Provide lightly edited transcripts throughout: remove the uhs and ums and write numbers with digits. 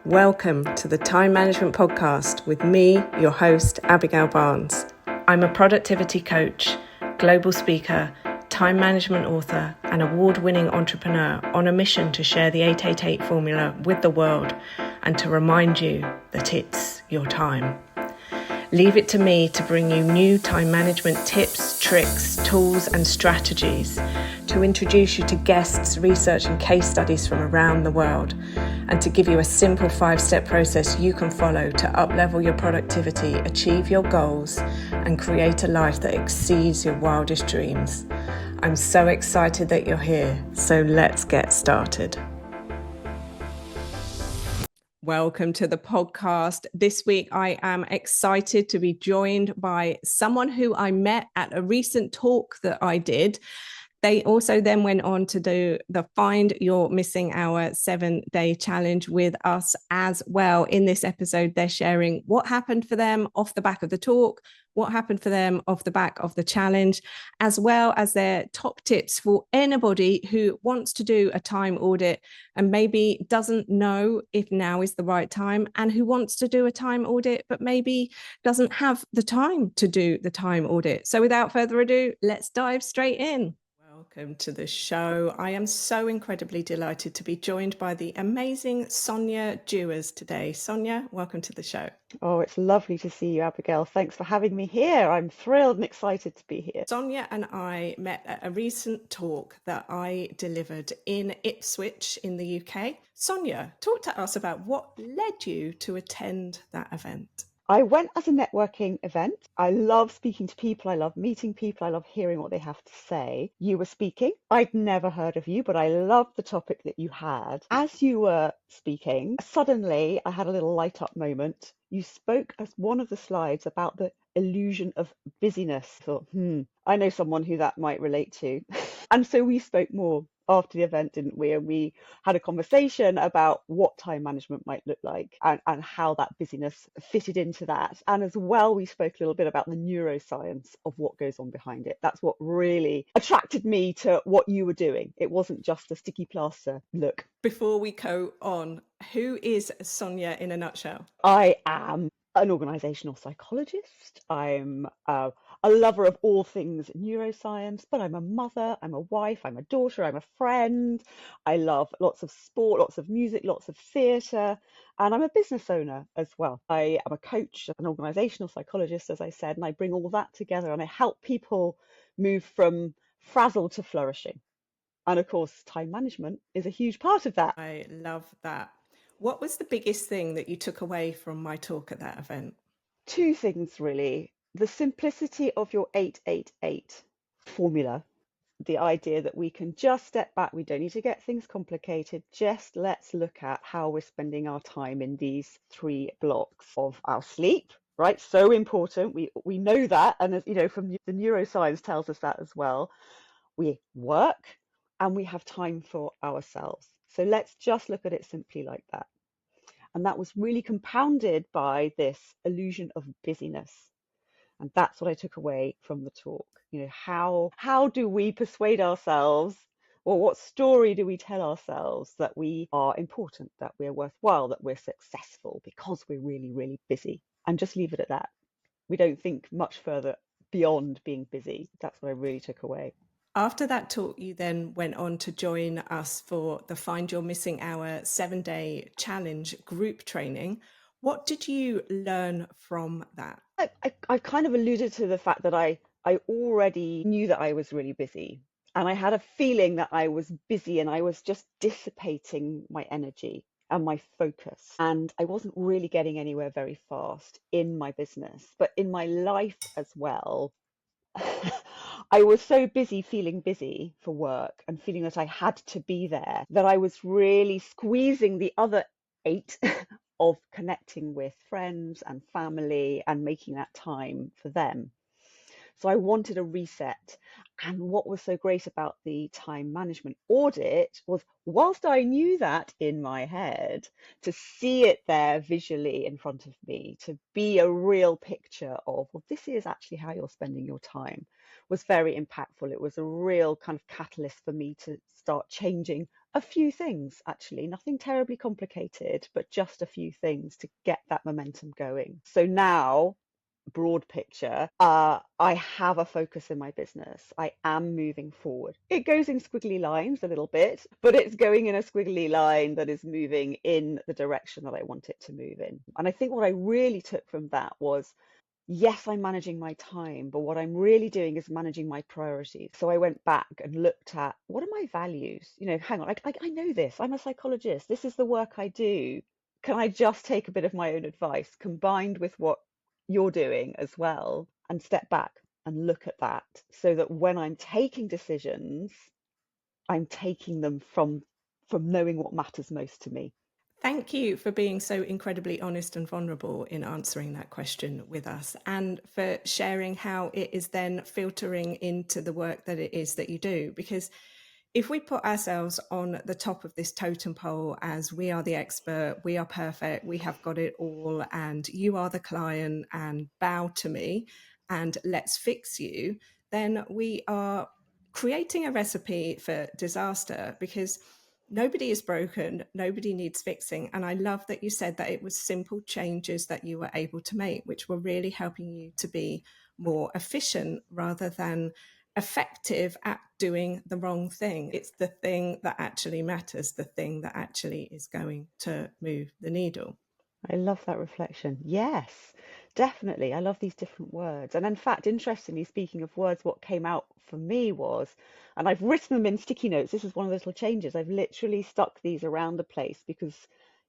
Welcome to the Time Management Podcast with me, your host, Abigail Barnes. I'm a productivity coach, global speaker, time management author, and award-winning entrepreneur on a mission to share the 888 formula with the world and to remind you that it's your time. Leave it to me to bring you new time management tips, tricks, tools, and strategies, to introduce you to guests, research, and case studies from around the world, and to give you a simple 5-step process you can follow to uplevel your productivity, achieve your goals, and create a life that exceeds your wildest dreams. I'm so excited that you're here, so let's get started. Welcome to the podcast. This week, I am excited to be joined by someone who I met at a recent talk that I did. They also then went on to do the Find Your Missing Hour 7-day challenge with us as well. In this episode, they're sharing what happened for them off the back of the talk, what happened for them off the back of the challenge, as well as their top tips for anybody who wants to do a time audit and maybe doesn't know if now is the right time, and who wants to do a time audit but maybe doesn't have the time to do the time audit. So without further ado, let's dive straight in. Welcome to the show. I am so incredibly delighted to be joined by the amazing Sonia Jewers today. Sonia, welcome to the show. Oh, it's lovely to see you, Abigail. Thanks for having me here. I'm thrilled and excited to be here. Sonia and I met at a recent talk that I delivered in Ipswich in the UK. Sonia, talk to us about what led you to attend that event. I went as a networking event. I love speaking to people. I love meeting people. I love hearing what they have to say. You were speaking. I'd never heard of you, but I loved the topic that you had. As you were speaking, suddenly I had a little light up moment. You spoke as one of the slides about the illusion of busyness. I thought, I know someone who that might relate to. And so we spoke more after the event, didn't we? And we had a conversation about what time management might look like and how that busyness fitted into that. And as well, we spoke a little bit about the neuroscience of what goes on behind it. That's what really attracted me to what you were doing. It wasn't just a sticky plaster look. Before we go on, who is Sonia in a nutshell? I am an organisational psychologist. I'm a lover of all things neuroscience, but I'm a mother, I'm a wife, I'm a daughter, I'm a friend. I love lots of sport, lots of music, lots of theatre, and I'm a business owner as well. I am a coach, an organisational psychologist, as I said, and I bring all that together and I help people move from frazzled to flourishing. And of course, time management is a huge part of that. I love that. What was the biggest thing that you took away from my talk at that event? Two things, really. The simplicity of your 888 formula, the idea that we can just step back, we don't need to get things complicated, just let's look at how we're spending our time in these 3 blocks of our sleep, right? So important. We know that, and as you know, from the neuroscience tells us that as well. We work and we have time for ourselves. So let's just look at it simply like that. And that was really compounded by this illusion of busyness. And that's what I took away from the talk. You know, how do we persuade ourselves, or what story do we tell ourselves that we are important, that we're worthwhile, that we're successful because we're really, really busy? And just leave it at that. We don't think much further beyond being busy. That's what I really took away. After that talk, you then went on to join us for the Find Your Missing Hour 7-day challenge group training. What did you learn from that? I kind of alluded to the fact that I already knew that I was really busy, and I had a feeling that I was busy and I was just dissipating my energy and my focus, and I wasn't really getting anywhere very fast in my business, but in my life as well. I was so busy feeling busy for work and feeling that I had to be there that I was really squeezing the other 8 of connecting with friends and family and making that time for them. So I wanted a reset. And what was so great about the time management audit was, whilst I knew that in my head, to see it there visually in front of me, to be a real picture of, well, this is actually how you're spending your time, was very impactful. It was a real kind of catalyst for me to start changing A few things, actually, nothing terribly complicated, but just a few things to get that momentum going. So now, broad picture, I have a focus in my business. I am moving forward. It goes in squiggly lines a little bit, but it's going in a squiggly line that is moving in the direction that I want it to move in. And I think what I really took from that was, yes, I'm managing my time, but what I'm really doing is managing my priorities. So I went back and looked at, what are my values? Hang on, I know this. I'm a psychologist. This is the work I do. Can I just take a bit of my own advice combined with what you're doing as well and step back and look at that so that when I'm taking decisions, I'm taking them from knowing what matters most to me. Thank you for being so incredibly honest and vulnerable in answering that question with us, and for sharing how it is then filtering into the work that it is that you do. Because if we put ourselves on the top of this totem pole as we are the expert, we are perfect, we have got it all, and you are the client, and bow to me and let's fix you, then we are creating a recipe for disaster, because nobody is broken, nobody needs fixing. And I love that you said that it was simple changes that you were able to make, which were really helping you to be more efficient rather than effective at doing the wrong thing. It's the thing that actually matters, the thing that actually is going to move the needle. I love that reflection. Yes, definitely. I love these different words. And in fact, interestingly, speaking of words, what came out for me was, and I've written them in sticky notes. This is one of the little changes. I've literally stuck these around the place because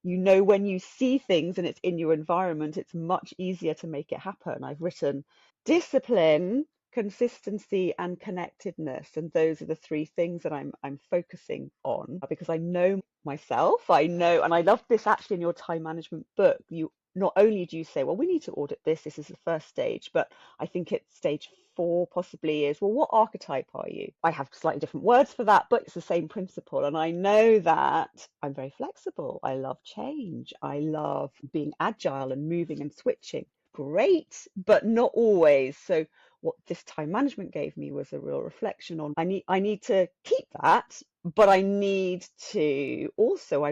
when you see things and it's in your environment, it's much easier to make it happen. I've written discipline, consistency, and connectedness, and those are the three things that I'm focusing on because I know myself. I know, and I love this actually in your time management book. You not only do you say, well, we need to audit this. This is the first stage, but I think it's stage 4 possibly is, well, what archetype are you? I have slightly different words for that, but it's the same principle. And I know that I'm very flexible. I love change. I love being agile and moving and switching. Great, but not always. So what this time management gave me was a real reflection on, I need to keep that, but I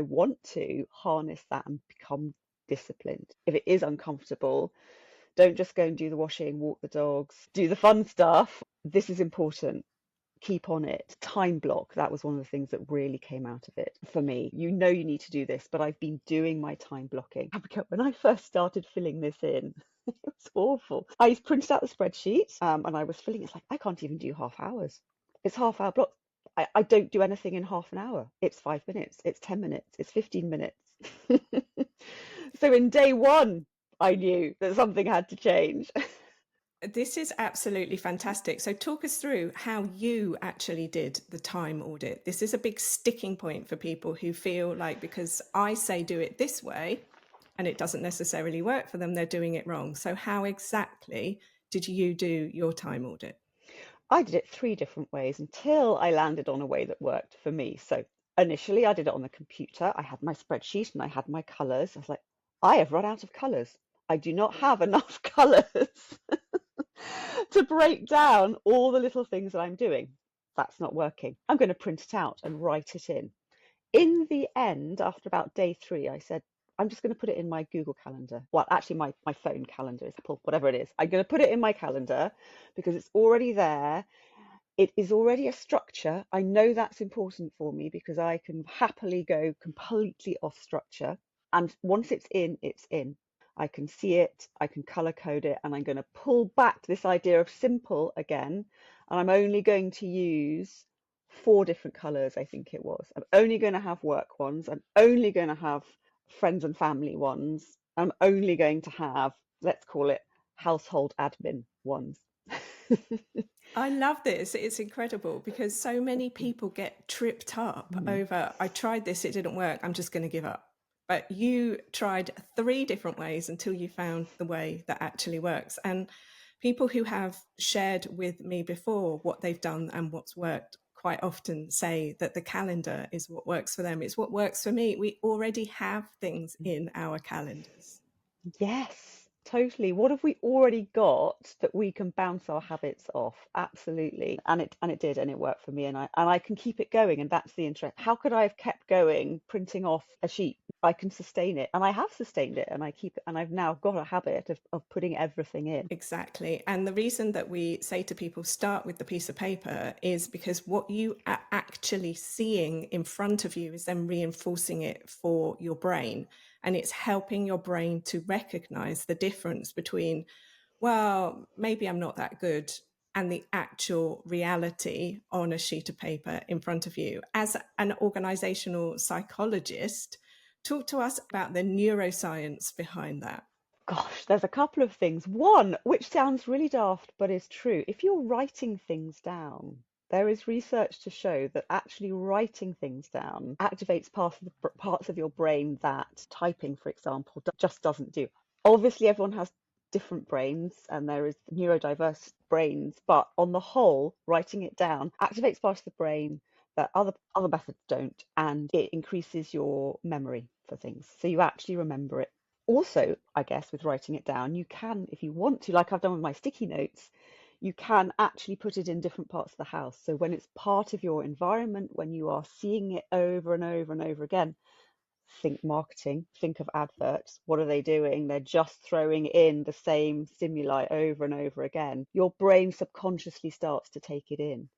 want to harness that and become disciplined. If it is uncomfortable, don't just go and do the washing, walk the dogs, do the fun stuff. This is important. Keep on it. Time block. That was one of the things that really came out of it for me. You need to do this, but I've been doing my time blocking. Abigail, when I first started filling this in, it was awful. I printed out the spreadsheet and I was filling it. It's like, I can't even do half hours. It's half-hour blocks. I don't do anything in half an hour. It's 5 minutes, it's 10 minutes, it's 15 minutes. So in day one, I knew that something had to change. This is absolutely fantastic. So talk us through how you actually did the time audit. This is a big sticking point for people who feel like, because I say do it this way and it doesn't necessarily work for them, they're doing it wrong. So how exactly did you do your time audit? I did it 3 different ways until I landed on a way that worked for me. So initially I did it on the computer. I had my spreadsheet and I had my colors. I was like, I have run out of colors. I do not have enough colors to break down all the little things that I'm doing. That's not working. I'm going to print it out and write it in. In the end, after about day 3, I said, I'm just going to put it in my Google Calendar. Well, actually, my phone calendar is Apple, whatever it is. I'm going to put it in my calendar because it's already there. It is already a structure. I know that's important for me because I can happily go completely off structure. And once it's in, it's in. I can see it, I can color code it, and I'm going to pull back this idea of simple again. And I'm only going to use 4 different colors, I think it was. I'm only going to have work ones. I'm only going to have friends and family ones. I'm only going to have, let's call it, household admin ones. I love this. It's incredible because so many people get tripped up over, I tried this, it didn't work, I'm just going to give up. But you tried 3 different ways until you found the way that actually works. And people who have shared with me before what they've done and what's worked quite often say that the calendar is what works for them. It's what works for me. We already have things in our calendars. Yes. Totally. What have we already got that we can bounce our habits off? Absolutely. And it did, and it worked for me, and I can keep it going, and that's the interest. How could I have kept going printing off a sheet? I can sustain it, and I have sustained it, and I keep it, and I've now got a habit of putting everything in. Exactly. And the reason that we say to people start with the piece of paper is because what you are actually seeing in front of you is then reinforcing it for your brain. And it's helping your brain to recognize the difference between, well, maybe I'm not that good, and the actual reality on a sheet of paper in front of you. As an organizational psychologist, talk to us about the neuroscience behind that. Gosh, there's a couple of things. One, which sounds really daft, but is true. If you're writing things down, there is research to show that actually writing things down activates parts of your brain that typing, for example, just doesn't do. Obviously, everyone has different brains and there is neurodiverse brains, but on the whole, writing it down activates parts of the brain that other methods don't, and it increases your memory for things. So you actually remember it. Also, I guess with writing it down, you can, if you want to, like I've done with my sticky notes, you can actually put it in different parts of the house. So when it's part of your environment, when you are seeing it over and over and over again, think marketing, think of adverts. What are they doing? They're just throwing in the same stimuli over and over again. Your brain subconsciously starts to take it in.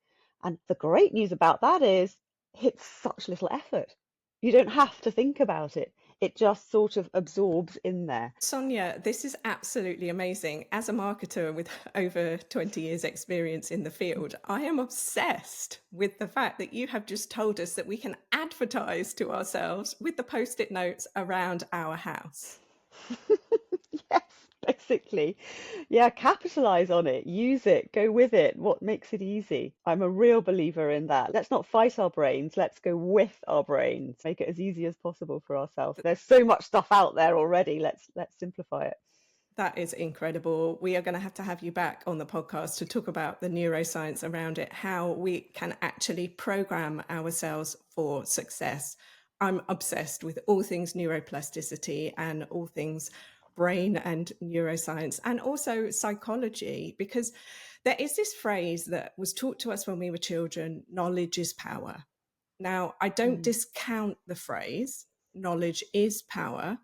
And the great news about that is it's such little effort. You don't have to think about it. It just sort of absorbs in there. Sonia, this is absolutely amazing. As a marketer with over 20 years experience in the field, I am obsessed with the fact that you have just told us that we can advertise to ourselves with the post-it notes around our house. Yes, basically. Yeah, capitalize on it, use it, go with it. What makes it easy? I'm a real believer in that. Let's not fight our brains, let's go with our brains. Make it as easy as possible for ourselves. There's so much stuff out there already. Let's simplify it. That is incredible. We are going to have you back on the podcast to talk about the neuroscience around it, how we can actually program ourselves for success. I'm obsessed with all things neuroplasticity and all things brain and neuroscience and also psychology, because there is this phrase that was taught to us when we were children: knowledge is power. Now, I don't discount the phrase, knowledge is power,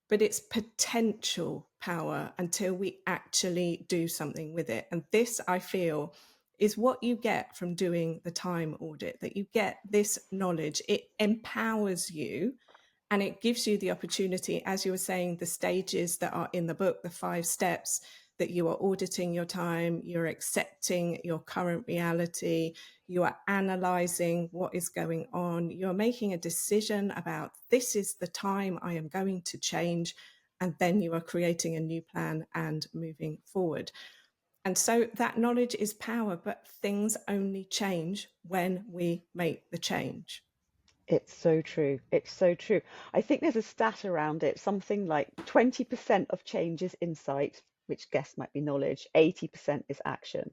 but it's potential power until we actually do something with it. And this, I feel, is what you get from doing the time audit, that you get this knowledge. It empowers you and it gives you the opportunity, as you were saying, the stages that are in the book, the 5 steps, that you are auditing your time, you're accepting your current reality, you are analyzing what is going on, you're making a decision about this is the time I am going to change, and then you are creating a new plan and moving forward. And so that knowledge is power, but things only change when we make the change. It's so true. It's so true. I think there's a stat around it, something like 20% of change is insight, which guess might be knowledge, 80% is action.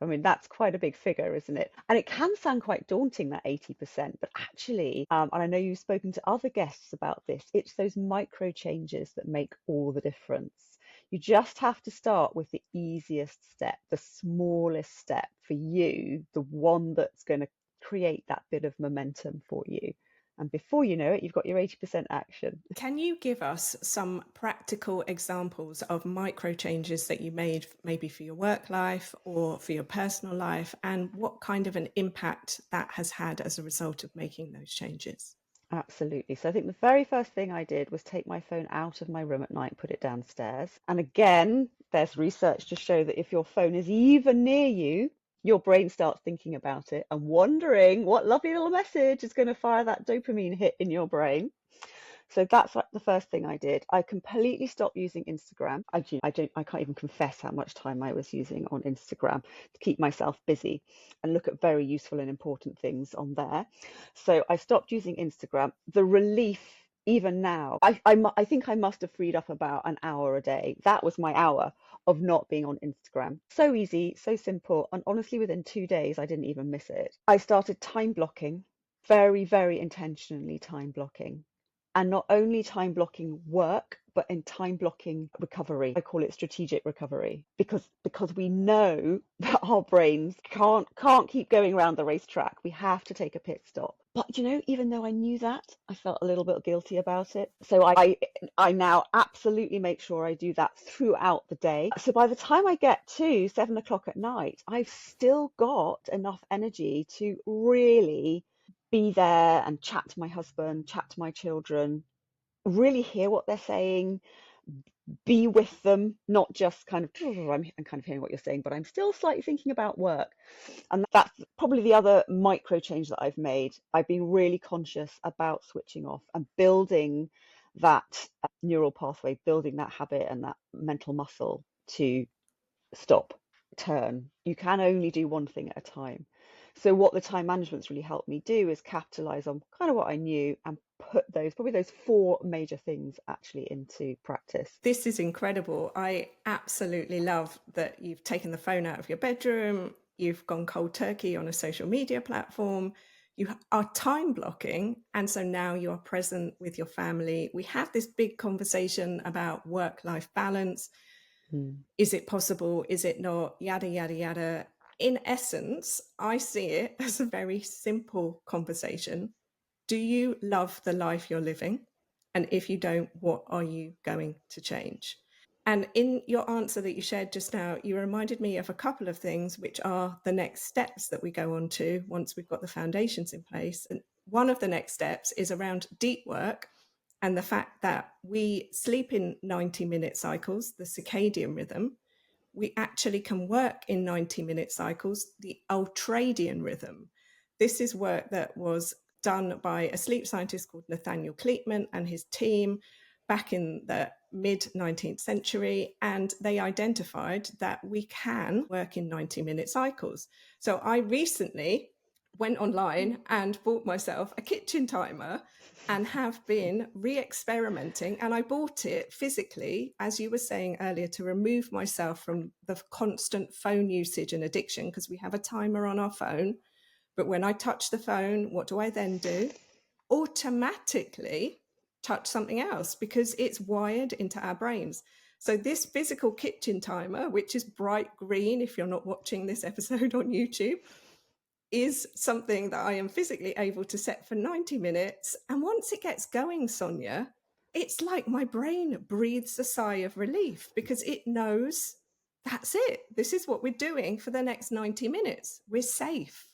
I mean, that's quite a big figure, isn't it? And it can sound quite daunting, that 80%, but actually, and I know you've spoken to other guests about this, it's those micro changes that make all the difference. You just have to start with the easiest step, the smallest step for you, the one that's going to create that bit of momentum for you. And before you know it, you've got your 80% action. Can you give us some practical examples of micro changes that you made, maybe for your work life or for your personal life, and what kind of an impact that has had as a result of making those changes? Absolutely. So I think the very first thing I did was take my phone out of my room at night, put it downstairs. And again, there's research to show that if your phone is even near you, your brain starts thinking about it and wondering what lovely little message is going to fire that dopamine hit in your brain. So that's like the first thing I did. I completely stopped using Instagram. I can't even confess how much time I was using on Instagram to keep myself busy and look at very useful and important things on there. So I stopped using Instagram. The relief, even now, I think I must have freed up about an hour a day. That was my hour of not being on Instagram. So easy, so simple. And honestly, within 2 days, I didn't even miss it. I started time blocking, very, very intentionally time blocking. And not only time blocking work, but in time blocking recovery. I call it strategic recovery, because we know that our brains can't keep going around the racetrack. We have to take a pit stop. But even though I knew that, I felt a little bit guilty about it. So I now absolutely make sure I do that throughout the day. So by the time I get to 7 o'clock at night, I've still got enough energy to really be there and chat to my husband, chat to my children, really hear what they're saying, be with them, not just kind of, I'm kind of hearing what you're saying, but I'm still slightly thinking about work. And that's probably the other micro change that I've made. I've been really conscious about switching off and building that neural pathway, building that habit and that mental muscle to stop, turn. You can only do one thing at a time. So what the time management's really helped me do is capitalize on kind of what I knew and put those 4 major things actually into practice. This is incredible. I absolutely love that you've taken the phone out of your bedroom, you've gone cold turkey on a social media platform, you are time blocking, and so now you are present with your family. We have this big conversation about work-life balance. Is it possible? Is it not? Yada, yada, yada. In essence, I see it as a very simple conversation. Do you love the life you're living? And if you don't, what are you going to change? And in your answer that you shared just now, you reminded me of a couple of things, which are the next steps that we go on to once we've got the foundations in place. And one of the next steps is around deep work and the fact that we sleep in 90-minute cycles, the circadian rhythm. We actually can work in 90-minute cycles, the ultradian rhythm. This is work that was done by a sleep scientist called Nathaniel Kleitman and his team back in the mid-19th century, and they identified that we can work in 90-minute cycles. So I recently went online and bought myself a kitchen timer and have been re-experimenting, and I bought it physically, as you were saying earlier, to remove myself from the constant phone usage and addiction, because we have a timer on our phone. But when I touch the phone, what do I then do? Automatically touch something else, because it's wired into our brains. So this physical kitchen timer, which is bright green if you're not watching this episode on YouTube, is something that I am physically able to set for 90 minutes. And once it gets going, Sonia, it's like my brain breathes a sigh of relief, because it knows that's it. This is what we're doing for the next 90 minutes. We're safe.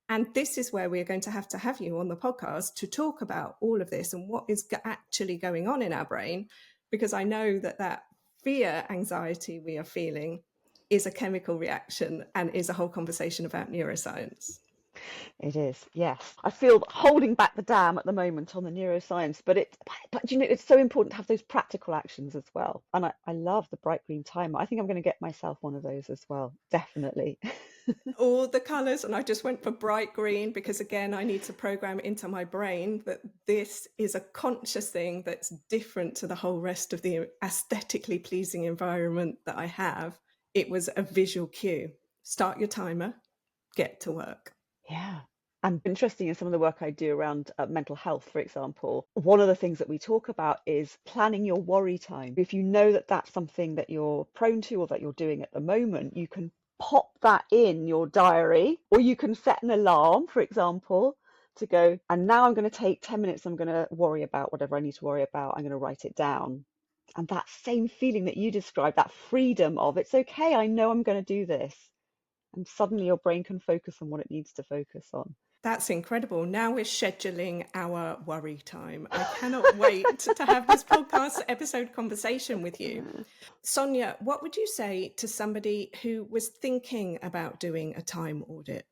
And this is where we're going to have you on the podcast to talk about all of this and what is actually going on in our brain, because I know that fear, anxiety we are feeling is a chemical reaction and is a whole conversation about neuroscience. It is, yes. I feel holding back the dam at the moment on the neuroscience, but it's so important to have those practical actions as well. And I love the bright green timer. I think I'm going to get myself one of those as well, definitely. All the colors, and I just went for bright green because, again, I need to program into my brain that this is a conscious thing that's different to the whole rest of the aesthetically pleasing environment that I have. It was a visual cue. Start your timer, get to work. Yeah. And interesting in some of the work I do around mental health, for example, one of the things that we talk about is planning your worry time. If you know that that's something that you're prone to or that you're doing at the moment, you can pop that in your diary, or you can set an alarm, for example, to go, and now I'm going to take 10 minutes, I'm going to worry about whatever I need to worry about, I'm going to write it down. And that same feeling that you described, that freedom of, it's okay, I know I'm going to do this. And suddenly your brain can focus on what it needs to focus on. That's incredible. Now we're scheduling our worry time. I cannot wait to have this podcast episode conversation with you. Sonia, what would you say to somebody who was thinking about doing a time audit?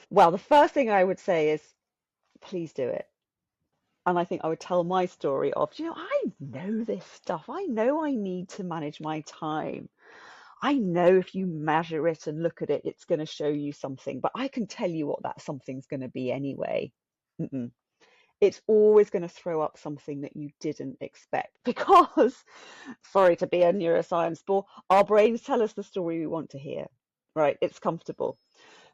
Well, the first thing I would say is, please do it. And I think I would tell my story of, I know this stuff. I know I need to manage my time. I know if you measure it and look at it, it's going to show you something, but I can tell you what that something's going to be anyway. It's always going to throw up something that you didn't expect, because, sorry to be a neuroscience bore, our brains tell us the story we want to hear, right? It's comfortable.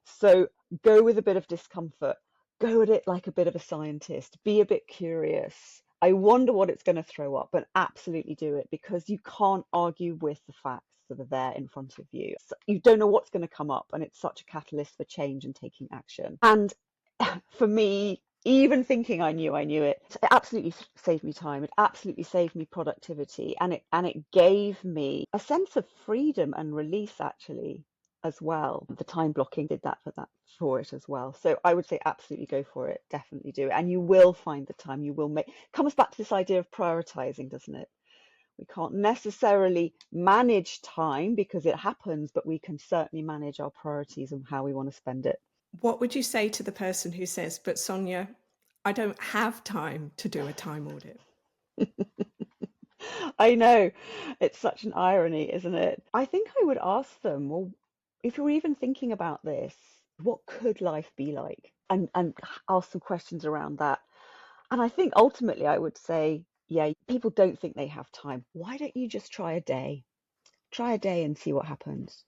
So go with a bit of discomfort. Go at it like a bit of a scientist. Be a bit curious. I wonder what it's going to throw up, but absolutely do it, because you can't argue with the facts that are there in front of you. So you don't know what's going to come up, and it's such a catalyst for change and taking action. And for me, even thinking I knew it absolutely saved me time. It absolutely saved me productivity, and it gave me a sense of freedom and release, actually, as well. The time blocking did that for it as well. So I would say absolutely go for it. Definitely do it, and you will find the time. You will make. Comes back to this idea of prioritizing, doesn't it? We can't necessarily manage time because it happens, but we can certainly manage our priorities and how we want to spend it. What would you say to the person who says, but Sonia, I don't have time to do a time audit? I know, it's such an irony, isn't it? I think I would ask them, well, if you're even thinking about this, what could life be like? And ask some questions around that. And I think ultimately I would say, yeah, people don't think they have time. Why don't you just try a day? Try a day and see what happens.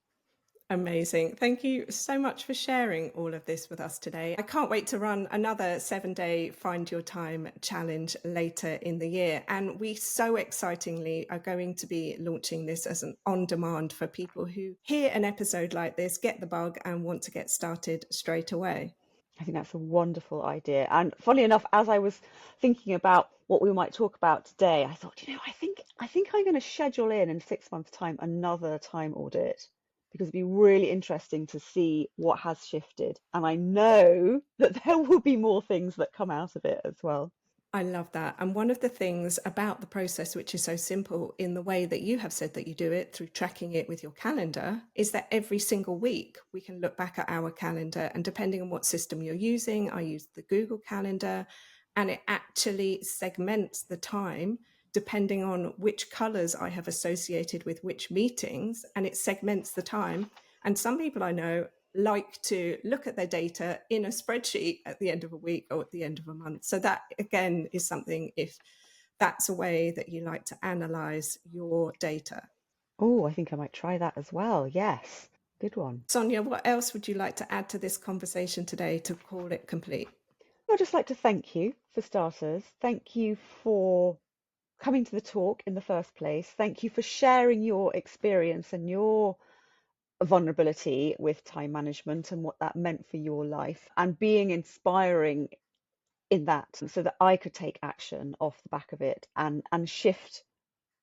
Amazing. Thank you so much for sharing all of this with us today. I can't wait to run another 7-day Find Your Time challenge later in the year. And we so excitingly are going to be launching this as an on-demand for people who hear an episode like this, get the bug and want to get started straight away. I think that's a wonderful idea. And funny enough, as I was thinking about what we might talk about today, I thought, I think I'm going to schedule in 6 months' time another time audit, because it'd be really interesting to see what has shifted. And I know that there will be more things that come out of it as well. I love that. And one of the things about the process, which is so simple in the way that you have said that you do it through tracking it with your calendar, is that every single week we can look back at our calendar, and depending on what system you're using, I use the Google Calendar, and it actually segments the time depending on which colors I have associated with which meetings, and it segments the time. And some people I know like to look at their data in a spreadsheet at the end of a week or at the end of a month. So that, again, is something, if that's a way that you like to analyze your data. Oh, I think I might try that as well. Yes, good one. Sonia, what else would you like to add to this conversation today to call it complete? I'd just like to thank you, for starters. Thank you for coming to the talk in the first place. Thank you for sharing your experience and your vulnerability with time management and what that meant for your life, and being inspiring in that, so that I could take action off the back of it and shift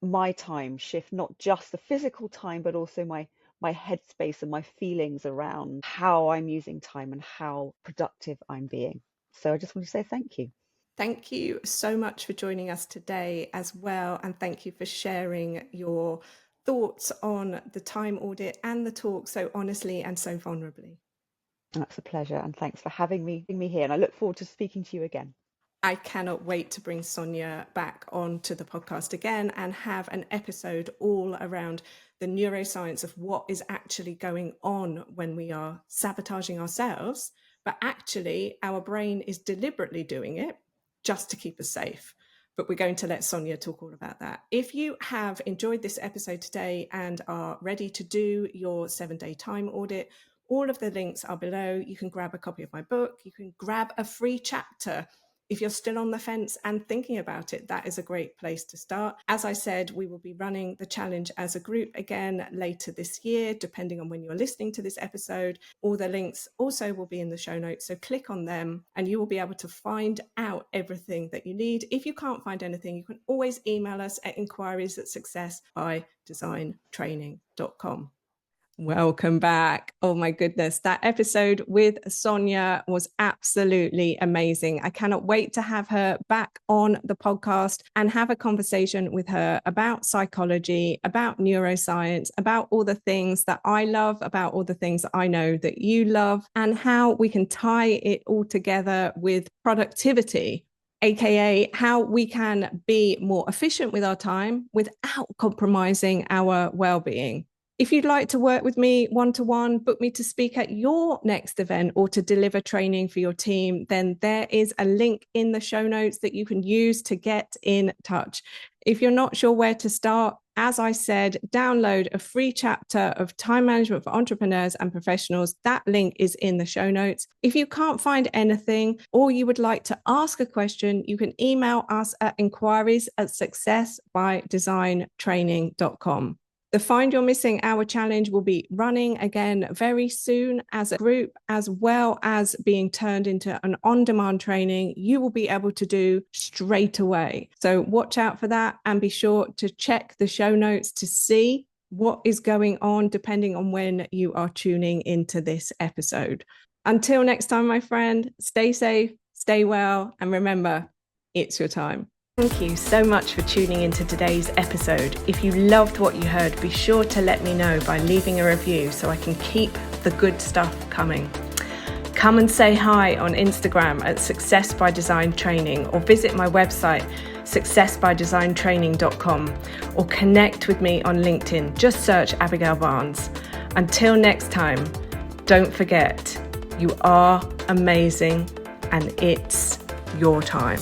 my time, shift not just the physical time, but also my headspace and my feelings around how I'm using time and how productive I'm being. So I just want to say thank you. Thank you so much for joining us today as well. And thank you for sharing your thoughts on the time audit and the talk so honestly and so vulnerably. That's a pleasure. And thanks for having me here. And I look forward to speaking to you again. I cannot wait to bring Sonia back onto the podcast again and have an episode all around the neuroscience of what is actually going on when we are sabotaging ourselves, but actually our brain is deliberately doing it just to keep us safe. But we're going to let Sonia talk all about that. If you have enjoyed this episode today and are ready to do your 7-day time audit, all of the links are below. You can grab a copy of my book. You can grab a free chapter. If you're still on the fence and thinking about it, that is a great place to start. As I said, we will be running the challenge as a group again later this year, depending on when you're listening to this episode. All the links also will be in the show notes, so click on them and you will be able to find out everything that you need. If you can't find anything, you can always email us at inquiries@successbydesigntraining.com. Welcome back. Oh my goodness. That episode with Sonia was absolutely amazing. I cannot wait to have her back on the podcast and have a conversation with her about psychology, about neuroscience, about all the things that I love, about all the things that I know that you love, and how we can tie it all together with productivity, aka how we can be more efficient with our time without compromising our well-being. If you'd like to work with me one-to-one, book me to speak at your next event or to deliver training for your team, then there is a link in the show notes that you can use to get in touch. If you're not sure where to start, as I said, download a free chapter of time management for entrepreneurs and professionals. That link is in the show notes. If you can't find anything or you would like to ask a question, you can email us at inquiries@successbydesigntraining.com. The Find Your Missing Hour Challenge will be running again very soon as a group, as well as being turned into an on-demand training you will be able to do straight away. So watch out for that and be sure to check the show notes to see what is going on depending on when you are tuning into this episode. Until next time, my friend, stay safe, stay well, and remember, it's your time. Thank you so much for tuning into today's episode. If you loved what you heard, be sure to let me know by leaving a review so I can keep the good stuff coming. Come and say hi on Instagram at Success by Design Training, or visit my website successbydesigntraining.com, or connect with me on LinkedIn. Just search Abigail Barnes. Until next time, don't forget, you are amazing and it's your time.